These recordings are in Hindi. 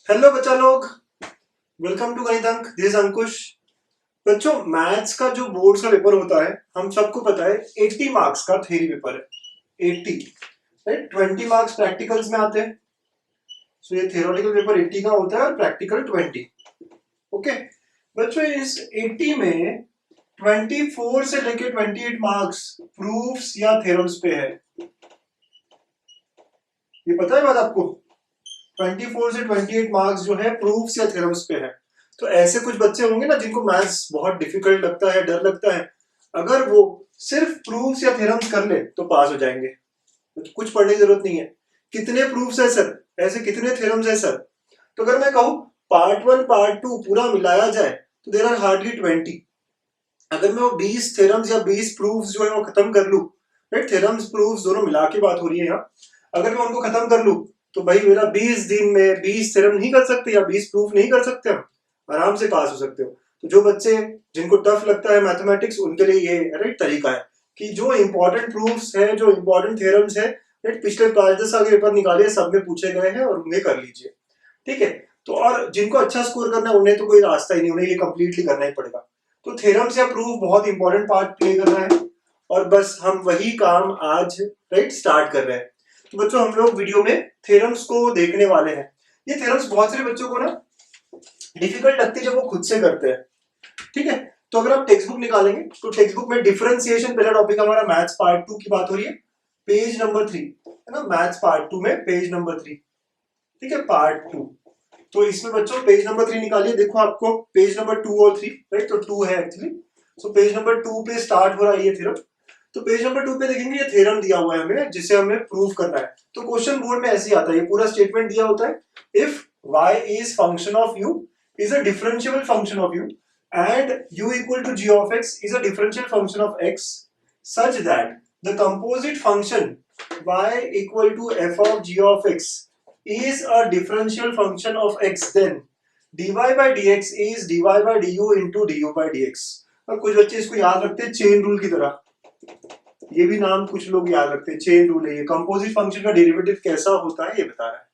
हेलो बच्चा लोग, वेलकम टू गणित अंक। दिस अंकुश। बच्चों, मैथ्स का जो बोर्ड्स का पेपर होता है हम सबको पता है 80 मार्क्स का थ्योरी पेपर है। 80 राइट, 20 मार्क्स प्रैक्टिकल्स में आते हैं। सो ये थ्योरेटिकल पेपर 80 का होता है और प्रैक्टिकल 20। ओके बच्चों, इस 80 में 24 से लेके 28 मार्क्स प्रूफ्स या थ्योरम्स पे है। ये पता है बात आपको? 24 से 28 मार्क्स जो है प्रूफ्स या थ्योरम्स पे है। तो ऐसे कुछ बच्चे होंगे ना जिनको मैथ्स बहुत डिफिकल्ट लगता है, डर लगता है, अगर वो सिर्फ प्रूफ्स या थ्योरम्स कर ले तो पास हो जाएंगे। तो कुछ पढ़ने की जरूरत नहीं है। कितने प्रूफ्स है सर, ऐसे कितने थ्योरम्स है सर? तो अगर मैं कहूँ पार्ट 1 पार्ट 2 पूरा मिलाया जाए तो देयर आर हार्डली 20। अगर मैं वो 20 थ्योरम्स या 20 प्रूफ्स जो है वो खत्म कर लूं, राइट, थ्योरम्स प्रूफ्स दोनों मिला के बात हो रही है यहाँ, अगर मैं उनको खत्म कर लूं तो भाई मेरा 20 दिन में 20 थ्योरम नहीं कर सकते या 20 प्रूफ नहीं कर सकते, हम आराम से पास हो सकते हो। तो जो बच्चे जिनको टफ लगता है मैथमेटिक्स, उनके लिए ये राइट तरीका है कि जो इंपॉर्टेंट प्रूफ्स है, जो इंपॉर्टेंट थ्योरम्स है, राइट, पिछले 5-10 साल के पेपर निकालिए, सब में पूछे गए हैं और उन्हें कर लीजिए। ठीक है। तो और जिनको अच्छा स्कोर करना है उन्हें तो कोई रास्ता ही नहीं, उन्हें ये कंप्लीटली करना ही पड़ेगा। तो थ्योरम्स या प्रूफ बहुत इंपॉर्टेंट पार्ट प्ले कर रहा है और बस हम वही काम आज राइट स्टार्ट कर रहे हैं। तो बच्चों, हम लोग वीडियो में थ्योरम्स को देखने वाले हैं। ये थ्योरम्स बहुत सारे बच्चों को ना डिफिकल्ट लगती है जब वो खुद से करते हैं। ठीक है। तो अगर आप टेक्स्ट बुक निकालेंगे तो टेक्स्ट बुक में डिफरेंशिएशन पहला टॉपिक हमारा मैथ्स पार्ट 2 की बात हो रही है, पेज नंबर 3 है ना। मैथ्स पार्ट 2 में पेज नंबर 3, ठीक है, पार्ट 2। तो इसमें बच्चों पेज नंबर 3 निकालिए। देखो आपको पेज नंबर 2 और 3, राइट, तो 2 है एक्चुअली। सो पेज नंबर 2 पे स्टार्ट हो रहा है ये थ्योरम। तो पेज नंबर 2 पे देखेंगे ये थ्योरम दिया हुआ है हमें, जिसे हमें प्रूव करना है। तो क्वेश्चन बोर्ड में ऐसे ही आता है, ये पूरा स्टेटमेंट दिया होता है। If y is function of u is a differentiable function of u and u equal to g of x is a differential function of x such that the composite function y equal to f of g of x is a differential function of x, then dy by dx is dy by du into du by dx। और कुछ बच्चे इसको याद रखते हैं चेन रूल की तरह, ये भी नाम कुछ लोग याद रखते हैं, चेन रूल है ये। कंपोजिट फंक्शन का डेरिवेटिव कैसा होता है ये बता रहा है।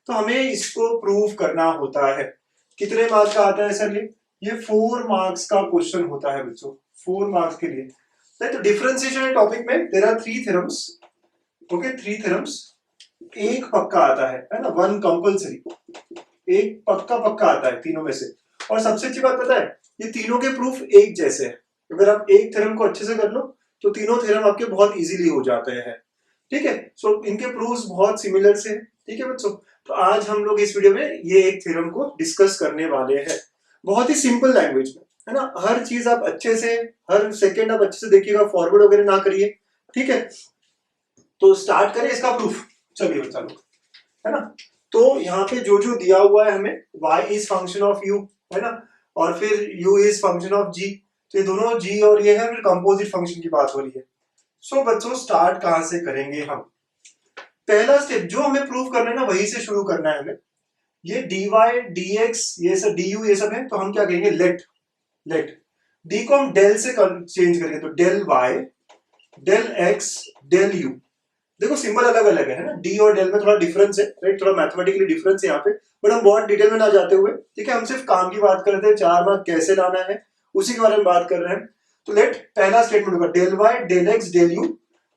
तो हमें इसको प्रूव करना होता है। कितने मार्क्स का आता है सर? ये 4 मार्क्स का क्वेश्चन होता है बच्चों, 4 मार्क्स के लिए। तो डिफरेंशिएशन टॉपिक में there are 3 theorems. Okay, 3 theorems. एक पक्का आता है ना, वन कंपलसरी। एक पक्का पक्का आता है तीनों में से। और सबसे अच्छी बात पता है, ये तीनों के प्रूफ एक जैसे हैं। अगर आप एक थ्योरम को अच्छे से कर लो तो तीनों थ्योरम आपके बहुत इजीली हो जाते हैं। ठीक है। सो इनके प्रूफ्स बहुत सिमिलर से हैं। ठीक है बच्चों। तो आज हम लोग इस वीडियो में ये एक थ्योरम को डिस्कस करने वाले हैं, बहुत ही सिंपल लैंग्वेज में, है ना। हर चीज आप अच्छे से, हर सेकंड आप अच्छे से देखिएगा, फॉरवर्ड वगैरह ना करिए। ठीक है। तो स्टार्ट करें इसका प्रूफ। चलिए बच्चा लोग, है ना। तो यहाँ पे जो जो दिया हुआ है हमें, y is function of u, है ना, और फिर u is function of g। तो ये दोनों g और ये है, फिर कंपोजिट फंक्शन की बात हो रही है। सो बच्चों, स्टार्ट कहां से करेंगे हम? पहला स्टेप जो हमें प्रूव करना है ना, वहीं से शुरू करना है हमें। ये dy dx ये सब du ये सब है, तो हम क्या कहेंगे, लेट d को हम डेल से चेंज करेंगे, तो del y del x del u। देखो सिंबल अलग अलग है ना, डी और डेल में थोड़ा डिफरेंस है, राइट, थोड़ा मैथमेटिकली डिफरेंस है यहाँ पे। बट हम बहुत डिटेल में ना जाते हुए, ठीक है, हम सिर्फ काम की बात कर रहे थे, 4 मार्क कैसे लाना है उसी के बारे में बात कर रहे हैं। तो लेट पहला स्टेटमेंट होगा del Y del x del u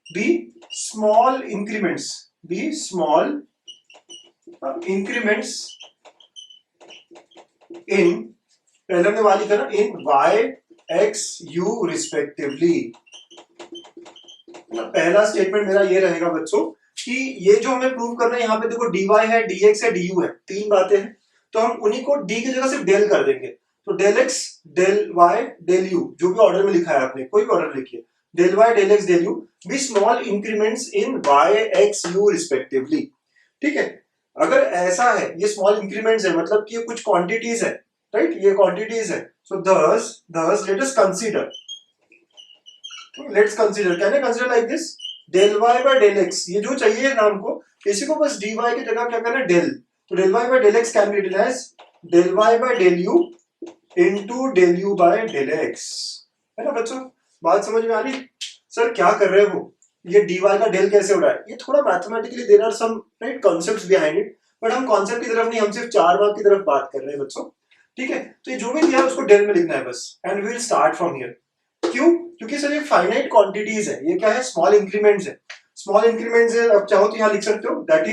be small increments, be small increments in, पहले हमने वाली लिखा ना, in y x u respectively. पहला स्टेटमेंट मेरा ये रहेगा बच्चों कि ये जो हमें प्रूव करना है, यहाँ पे देखो dy है dx है du है, तीन बातें हैं। तो हम उन्हीं को d की जगह सिर्फ डेल कर देंगे। तो del x del y del u, जो भी ऑर्डर में लिखा है आपने, कोई भी ऑर्डर लिखिए, del y del x del u be small increments in y x u respectively. ठीक है। अगर ऐसा है, ये स्मॉल इंक्रीमेंट्स है, मतलब कि ये कुछ क्वांटिटीज है, राइट, ये क्वांटिटीज है। So thus let us consider, let's consider, can I consider like this, del Y by del x, ये जो चाहिए नाम को, इसी को बस डी वाई की जगह क्या करना है, डेल। तो del Y by del X can be written as del Y by del you into del you by del x. है ना बच्चों, बात समझ में आ रही? सर क्या कर रहे हो, ये डी वाई का डेल कैसे हो रहा है? ये थोड़ा mathematically there are some right concepts behind it, but हम कॉन्सेप्ट की तरफ नहीं, हम सिर्फ 4 मार्क की तरफ बात कर रहे हैं बच्चों, ठीक है। तो ये जो भी दिया है उसको डेल में लिखना है बस, and we will start from here. क्यों? क्योंकि सर ये फाइनाइट क्वांटिटीज है, ये क्या है, स्मॉल इंक्रीमेंट्स है, स्मॉल इंक्रीमेंट्स है। अब चाहो तो यहाँ लिख सकते हो that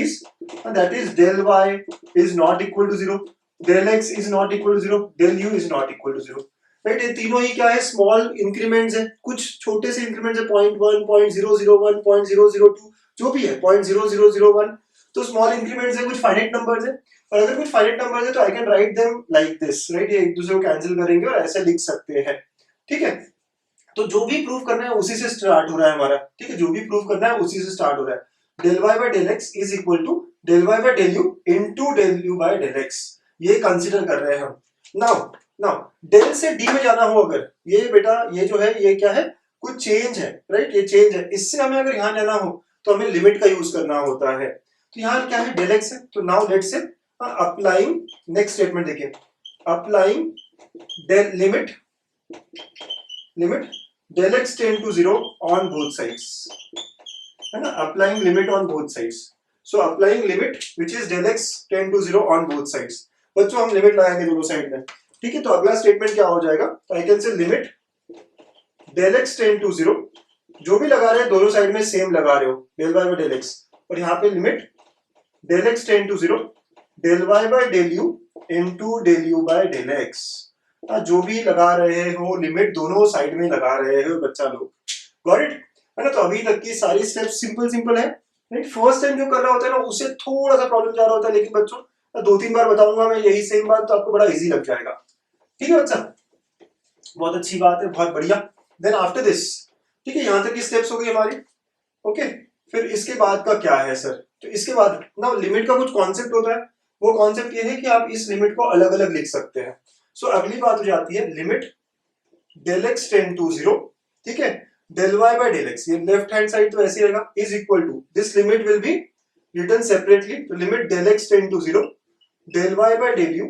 is del Y is not equal to 0, del X is not equal to 0, del U is not equal to 0, right. ये तीनों ही क्या है, स्मॉल इंक्रीमेंट्स है, कुछ छोटे से इंक्रीमेंट्स है, 0.1 0.001 0.002 जो भी है 0.0001, तो स्मॉल इंक्रीमेंट्स है, कुछ फाइनाइट नंबर्स है। और अगर कुछ फाइनाइट नंबर्स है तो I can write them like this, right. ये एक दूसरे को कैंसिल करेंगे और ऐसे लिख सकते हैं, ठीक है। तो जो भी प्रूव करना है उसी से स्टार्ट हो रहा है हमारा, ठीक है, जो भी प्रूव करना है उसी से स्टार्ट हो रहा है। Del Y by del X is equal to del Y by del you into del you by del x, ये कंसीडर कर रहे हैं हम। नाउ नाउ डेल से डी में जाना हो अगर, ये बेटा ये जो है ये क्या है, कुछ चेंज है, राइट, ये चेंज है। इससे हमें अगर यहाँ जाना हो तो हमें लिमिट का यूज करना होता है। तो यहाँ क्या है, डेल एक्स है, तो now let's say applying, next statement देखिए, applying del limit del x tend to 0 on both sides, है ना, applying limit on both sides, so applying limit which is del x tend to 0 on both sides। बच्चों हम लिमिट लगाएंगे दोनों साइड में, ठीक है। तो अगला स्टेटमेंट क्या हो जाएगा, तो I can say limit del x tend to 0, जो भी लगा रहे हैं दोनों साइड में सेम लगा रहे हो, del y by del x, और यहाँ पे limit del x tend to 0 del y by del u into del u by del x, जो भी लगा रहे हो लिमिट दोनों साइड में लगा रहे हो बच्चा लोग, गॉट इट, है ना। तो अभी तक की सारी स्टेप्स सिंपल है, राइट। फर्स्ट टाइम जो कर रहा होता है ना उससे थोड़ा सा प्रॉब्लम जा रहा होता है, लेकिन बच्चों 2-3 बार बताऊंगा मैं यही सेम बात, तो आपको बड़ा इजी लग जाएगा, ठीक है बच्चा, बहुत अच्छी बात है, बहुत बढ़िया। देन आफ्टर दिस, ठीक है, यहाँ तक की स्टेप्स हो गई हमारी, ओके। फिर इसके बाद का क्या है सर, तो इसके बाद ना लिमिट का कुछ कॉन्सेप्ट होता है, वो कॉन्सेप्ट ये है कि आप इस लिमिट को अलग अलग लिख सकते हैं। सो अगली बात हो जाती है limit del x tend to 0, ठीक है, del Y by del x, ये लेफ्ट हैंड साइड तो ऐसे ही रहेगा, is equal to, this limit will be written separately, तो limit del x tend to 0 del Y by del you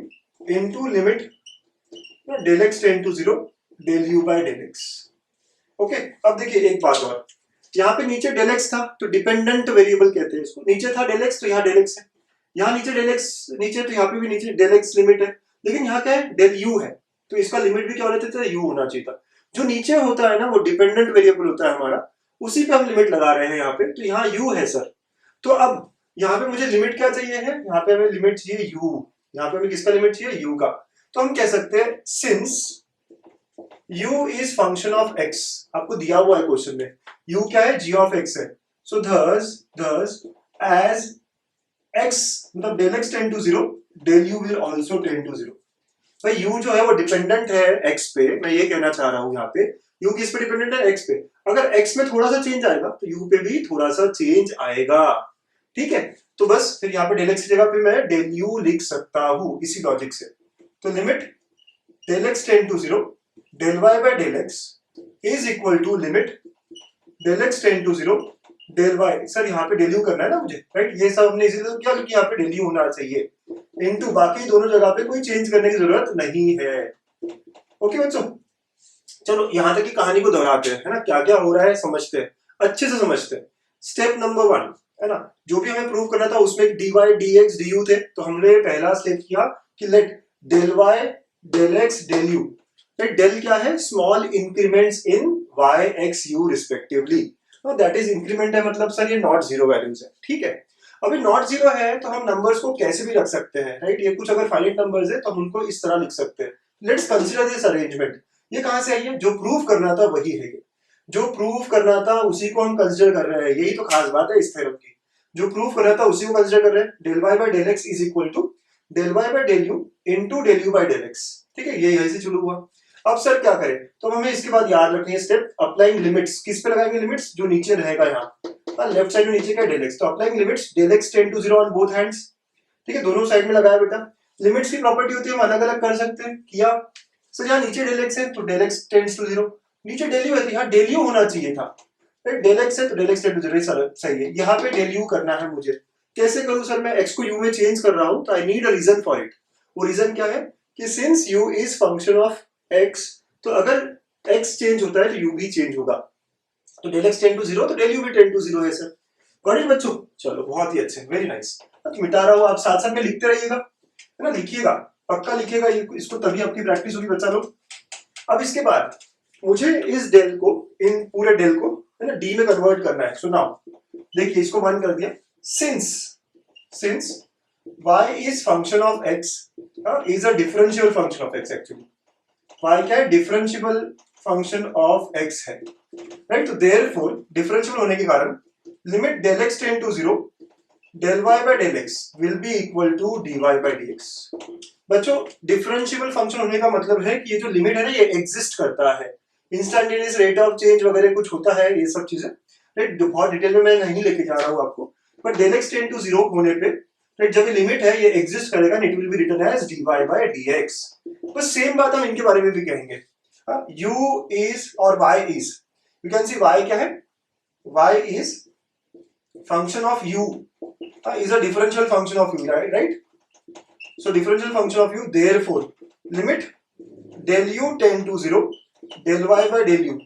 into limit del x tend to 0 del you by del x, okay. अब देखिए एक बात और, यहाँ पे नीचे डेल एक्स था तो डिपेंडेंट वेरिएबल कहते हैं इसको, नीचे था डेल एक्स तो यहाँ डेल एक्स है, यहाँ नीचे डेल एक्स नीचे तो यहाँ पे भी नीचे डेल एक्स लिमिट है, लेकिन यहाँ क्या है, डेल यू है, तो इसका लिमिट भी क्या होना चाहिए था, यू होना चाहिए था। जो नीचे होता है ना वो डिपेंडेंट वेरिएबल होता है हमारा, उसी पे हम लिमिट लगा रहे हैं यहाँ पे, तो यहाँ यू है सर। तो अब यहाँ पे मुझे लिमिट क्या चाहिए है, यहाँ पे हमें लिमिट चाहिए यू, यहाँ पे हमें किसका लिमिट चाहिए, यू का। तो हम कह सकते हैं since u is function of x, आपको दिया हुआ है क्वेश्चन में, u क्या है, g ऑफ x है, सो thus as x मतलब del x tend to 0 del u will also tend to 0। भाई u जो है वो डिपेंडेंट है x पे, मैं ये कहना चाह रहा हूं यहाँ पे, u किस पे डिपेंडेंट है, x पे। अगर x में थोड़ा सा चेंज आएगा तो u पे भी थोड़ा सा चेंज आएगा, ठीक है। तो बस फिर यहाँ पे del x की जगह पे मैं del u लिख सकता हूँ इसी लॉजिक से। तो limit del x tend to 0 del y by del x is equal to limit del x tend to 0 del y, sir यहाँ पे del u करना है ना मुझे, राइट, ये सब हमने इसीलिए किया क्योंकि यहाँ पे del u होना चाहिए, इनटू बाकी दोनों जगह पे कोई चेंज करने की जरूरत नहीं है, ओके बच्चों। चलो यहाँ तक की कहानी को दोहराते हैं, है ना, क्या क्या हो रहा है समझते हैं, अच्छे से समझते हैं। स्टेप नंबर 1, है ना, जो भी हमें प्रूव करना था उसमें dy dx du थे, तो हमने पहला स्टेप किया कि let del y del x del u, del क्या है, small increments in y x u respectively, that is increment है, मतलब सर ये नॉट जीरो वैल्यूज है, ठीक है। अभी नॉट जीरो है तो हम नंबर्स को कैसे भी रख सकते हैं, राइट, ये कुछ अगर फाइनाइट नंबर्स है तो हम उनको इस तरह लिख सकते हैं। लेट्स कंसीडर दिस अरेंजमेंट, ये कहां से आई है, जो प्रूव करना था वही है, ये जो प्रूव करना था उसी को हम कंसीडर कर रहे हैं, यही तो खास बात है इस थ्योरम की, जो प्रूव करना था उसी को कंसीडर कर रहे हैं। Del y by del x is equal to del y by del u into del u by del x, ठीक है, ये यहीं से शुरू हुआ। अब सर क्या करें, तो हमें इसके बाद याद रखनी है स्टेप, अप्लाइंग लिमिट्स, किस पे लगाएंगे लिमिट्स, जो नीचे रहेगा यहाँ लेफ्ट साइड में नीचे क्या डेल एक्स, तो applying limits del x tend to 0 on both hands, ठीक है, दोनों साइड में लगाया बेटा। लिमिट्स की प्रॉपर्टी होती है हम अलग अलग कर सकते हैं, किया सर, यहाँ नीचे डेल एक्स है तो डेल एक्स टेंड्स टू 0, नीचे डेल यू है तो यहाँ डेल यू होना चाहिए था, डेल एक्स है तो डेल एक्स टेंड टू 0, सही है। यहाँ पे डेल यू करना है मुझे, कैसे करूं सर, मैं एक्स को यू में चेंज कर रहा हूं तो I need a reason for it, वो रीजन क्या है कि since U is function of X, तो अगर x चेंज होता है तो u भी चेंज होगा, तो डेल x टेंड टू 0 तो डेल u भी टेंड टू 0 है सर, गॉट इट बच्चों, चलो बहुत ही अच्छे, वेरी नाइस। तो मिटा रहा हूं, आप साथ साथ में लिखते रहिएगा, है ना, लिखिएगा, पक्का लिखिएगा इसको, तभी आपकी प्रैक्टिस होगी बच्चा लोग। अब इसके बाद मुझे इस डेल को, इन पूरे डेल को, है ना, डी में कन्वर्ट करना है। सो नाउ देखिए, इसको बंद कर दिया। Since y is function of x is a differential function of x, actually y क्या है, डिफरेंशियल फंक्शन ऑफ x है, राइट। तो देयरफॉर डिफरेंशियल होने के कारण limit del x tend to 0, del y by del x will be equal to dy by dx। बच्चों डिफरेंशियल फंक्शन होने का मतलब है कि ये जो लिमिट है ना, ये एग्जिस्ट करता है, इंस्टेंटेनियस रेट ऑफ चेंज वगैरह कुछ होता है, ये सब चीजें, राइट। बहुत डिटेल में मैं नहीं लेके जा रहा हूं आपको, but del x tend to 0 होने पे, राइट, जब ये लिमिट है, ये एग्जिस्ट करेगा, it will be written as dy by dx। बस सेम बात हम इनके बारे में भी कहेंगे। u इज और y is, you can see y क्या है, y is function of u, is a differential function of u, right? So differential function of u, therefore limit del u tend to 0, del y by del u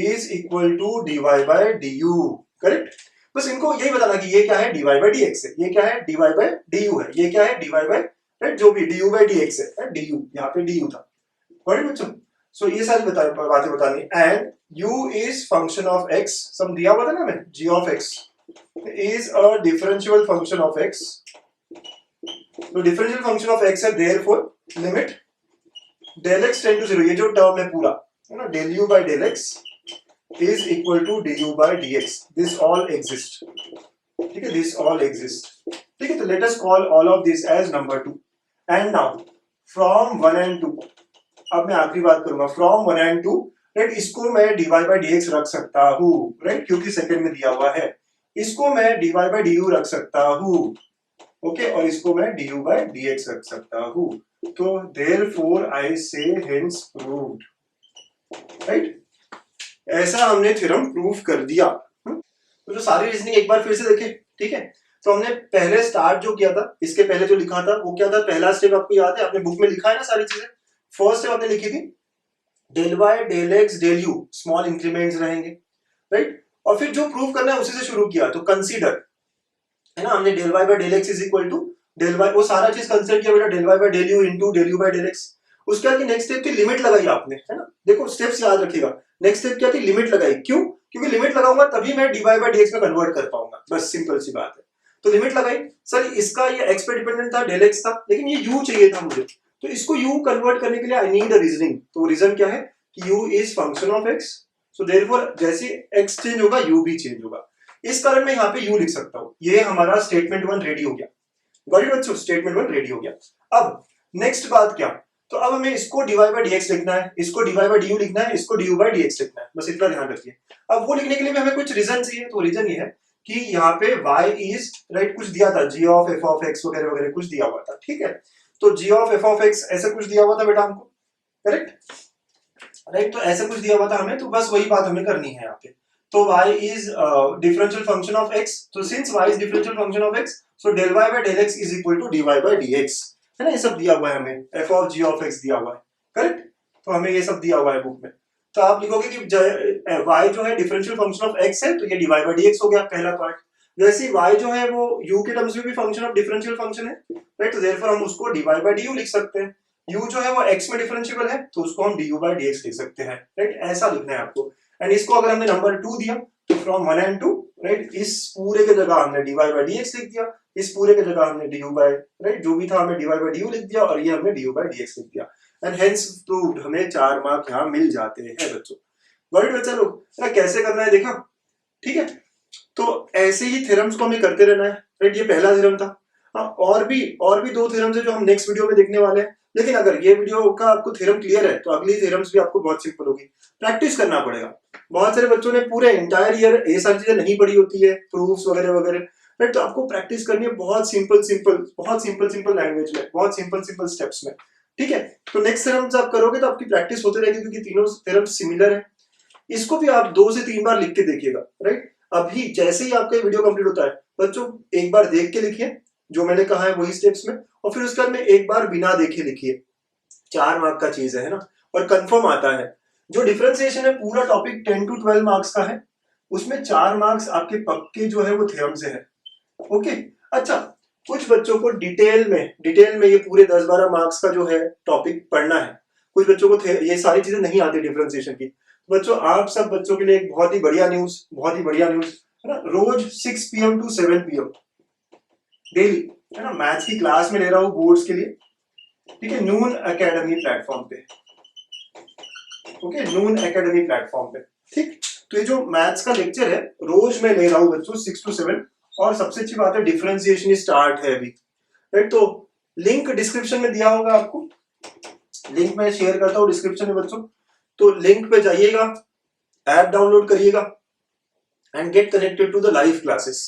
is equal to dy by du, correct? बस इनको यही बताना कि ये क्या है, dy by dx है, ये क्या है, dy by du है, ये क्या है, dy by, right, जो भी du by dx है, du, यहाँ पे du था, correct बच्चों? So ये सारी बातें बतानी, and u is function of x, सब दिया हुआ था ना हमें, g of x is a differential function of x, तो differential function of x है, therefore limit del x tend to 0, ये जो टर्म है पूरा, है ना, del u by del x is equal to du by dx, this all exist, ठीक है, this all exist, ठीक है। तो let us call all of this as number 2, and now from 1 and 2, अब मैं आखिरी बात करूंगा, from 1 and 2, राइट, इसको मैं dy by dx रख सकता हूँ, राइट, क्योंकि सेकंड में दिया हुआ है, इसको मैं dy by du रख सकता हूँ, ओके, और इसको मैं du by dx रख सकता हूँ, तो therefore I say hence proved, right, ऐसा हमने थ्योरम प्रूव कर दिया। तो जो सारी रीजनिंग एक बार फिर से देखें, ठीक है। तो हमने पहले स्टार्ट जो किया था, इसके पहले जो लिखा था वो क्या था, पहला स्टेप आपको याद है, आपने बुक में लिखा है ना सारी चीजें। फर्स्ट स्टेप आपने लिखी थी del Y del x del U small increments रहेंगे, राइट, और फिर जो प्रूव करना है उसी से शुरू किया, तो कंसीडर, है ना, हमने del Y by del X is equal to del Y, वो सारा चीज कंसीडर किया बेटा, del Y by del you into del you by del X. उसके बाद नेक्स्ट स्टेप की लिमिट लगाई आपने, है ना, देखो स्टेप्स याद रखिएगा, नेक्स्ट स्टेप क्या थी, लिमिट लगाई, क्यों, क्योंकि लिमिट लगाऊंगा तभी मैं dy बाय dx में कन्वर्ट कर पाऊंगा, बस सिंपल सी बात है। तो लिमिट लगाई, सर इसका ये x पे डिपेंडेंट था, डेल x था, लेकिन ये u चाहिए था मुझे, तो इसको u कन्वर्ट करने के लिए आई नीड अ रीजनिंग, तो रीजन क्या है कि u is function of x, so therefore जैसे x चेंज होगा u भी चेंज होगा, इस कारण मैं यहाँ पे u लिख सकता हूँ। ये हमारा स्टेटमेंट 1 रेडी हो गया, गॉट इट बच्चों, स्टेटमेंट 1 रेडी हो गया। अब नेक्स्ट बात क्या, तो अब हमें इसको dy by dx लिखना है, इसको dy by du लिखना है, इसको du by dx लिखना है, बस इतना ध्यान रखिए। अब वो लिखने के लिए हमें कुछ रीजन चाहिए, तो रीजन ये है कि यहाँ पे y इज, राइट, कुछ दिया था, g of f of x वगैरह वगैरह कुछ दिया हुआ था, ठीक है, तो g of f of x ऐसा कुछ दिया हुआ था बेटा हमको, करेक्ट, राइट, तो ऐसा कुछ दिया हुआ था हमें, तो बस वही बात हमें करनी है यहाँ पे। तो y is differential function of x, तो since y is differential function of x, so del y by del x is equal to dy by dx, है ना, ये सब दिया हुआ है हमें, f of g of x दिया हुआ है, करेक्ट, तो हमें ये सब दिया हुआ है बुक में। तो आप लिखोगे कि y जो है डिफरेंशियल फंक्शन ऑफ x है, तो ये dy by dx हो गया पहला पार्ट। वैसे y जो है वो u के टर्म्स में भी फंक्शन ऑफ डिफरेंशियल फंक्शन है, राइट, तो देयरफॉर हम उसको dy by du लिख सकते हैं। u जो है वो x में डिफरेंशिएबल है, तो उसको हम du by dx लिख सकते हैं, राइट, ऐसा लिखना है आपको। एंड इसको अगर हमने नंबर 2 दिया, तो फ्रॉम 1 and 2, राइट, इस पूरे के जगह हमने dy by dx लिख दिया, इस पूरे के जगह हमने du by, राइट, जो भी था हमने dy by du लिख दिया, और ये हमने du by dx लिख दिया, एंड हेंस प्रूव्ड, हमें 4 मार्क यहाँ मिल जाते हैं बच्चों। गॉट इट बच्चा लोग, कैसे करना है देखा, ठीक है। तो ऐसे ही थ्योरम्स को हमें करते रहना है, राइट, ये पहला थ्योरम था। हाँ, और भी 2 थ्योरम्स है जो हम नेक्स्ट वीडियो में देखने वाले हैं, लेकिन अगर ये वीडियो का आपको थ्योरम क्लियर है, तो अगली थ्योरम्स भी आपको बहुत सिंपल होगी, प्रैक्टिस करना पड़ेगा। बहुत सारे बच्चों ने पूरे एंटायर ईयर ये सारी चीजें नहीं पढ़ी होती है, प्रूफ्स वगैरह वगैरह, राइट, तो आपको प्रैक्टिस करनी है बहुत सिंपल लैंग्वेज में, बहुत सिंपल स्टेप्स में, ठीक है। तो नेक्स्ट थ्योरम्स आप करोगे तो आपकी प्रैक्टिस होते रहेगी, क्योंकि तीनों थ्योरम्स सिमिलर है। इसको भी आप 2 से 3 बार लिख के देखिएगा, राइट, अभी जैसे ही आपका वीडियो कंप्लीट होता है बच्चों, एक बार देख के लिखिए जो मैंने कहा है वही स्टेप्स में, और फिर उसके बाद में एक बार बिना देखे लिखिए, 4 मार्क का चीज है ना, और कंफर्म आता है। जो डिफरेंशिएशन है पूरा टॉपिक 10 to 12 मार्क्स का है, उसमें 4 मार्क्स आपके पक्के जो है वो थ्योरम से है, ओके। अच्छा, कुछ बच्चों को डिटेल में ये पूरे 10-12 मार्क्स का जो है टॉपिक पढ़ना है। कुछ बच्चों को ये सारी चीजें नहीं आती डिफरेंशिएशन की। बच्चों, आप सब बच्चों के लिए एक बहुत ही बढ़िया न्यूज है ना, रोज 6 PM to 7 PM डेली, है ना, मैथ्स की क्लास में ले रहा हूँ बोर्ड्स के लिए, ठीक है, नून एकेडमी प्लेटफॉर्म पे। ओके, नून एकेडमी प्लेटफॉर्म पे, ठीक। तो ये जो मैथ्स का लेक्चर है रोज मैं ले रहा हूँ बच्चों 6 to 7, और सबसे अच्छी बात है डिफरेंशिएशन स्टार्ट है अभी, राइट। तो लिंक डिस्क्रिप्शन में दिया होगा आपको, लिंक मैं शेयर करता हूँ डिस्क्रिप्शन में बच्चों। तो लिंक पे जाइएगा, ऐप डाउनलोड करिएगा and get connected to the live classes.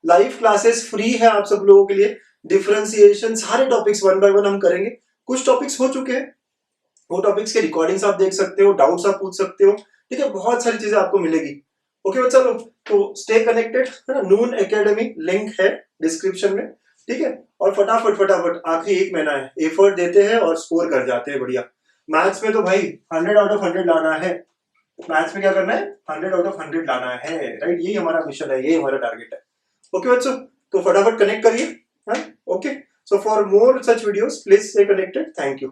Live classes free है आप सब लोगों के लिए। डिफरेंशिएशन सारे टॉपिक्स 1 by 1 हम करेंगे। कुछ टॉपिक्स हो चुके हैं, वो टॉपिक्स के रिकॉर्डिंग्स आप देख सकते हो, डाउट्स आप पूछ सकते हो, ठीक है, बहुत सारी चीजें आपको मिलेगी। ओके बच्चा लोग, तो स्टे कनेक्टेड, है ना। नून एकेडमी लिंक है डिस्क्रिप्शन में, ठीक है। और फटाफट आखिरी 1 महीना है, एफर्ट देते हैं और स्कोर कर जाते हैं बढ़िया। मैथ्स में तो भाई 100 out of 100 लाना है। मैथ्स में क्या करना है, 100 out of 100 लाना है, राइट। यही हमारा मिशन है, यही हमारा टारगेट है। ओके बच्चों, तो फटाफट कनेक्ट करिए। Okay, so for more such videos please stay connected. Thank you.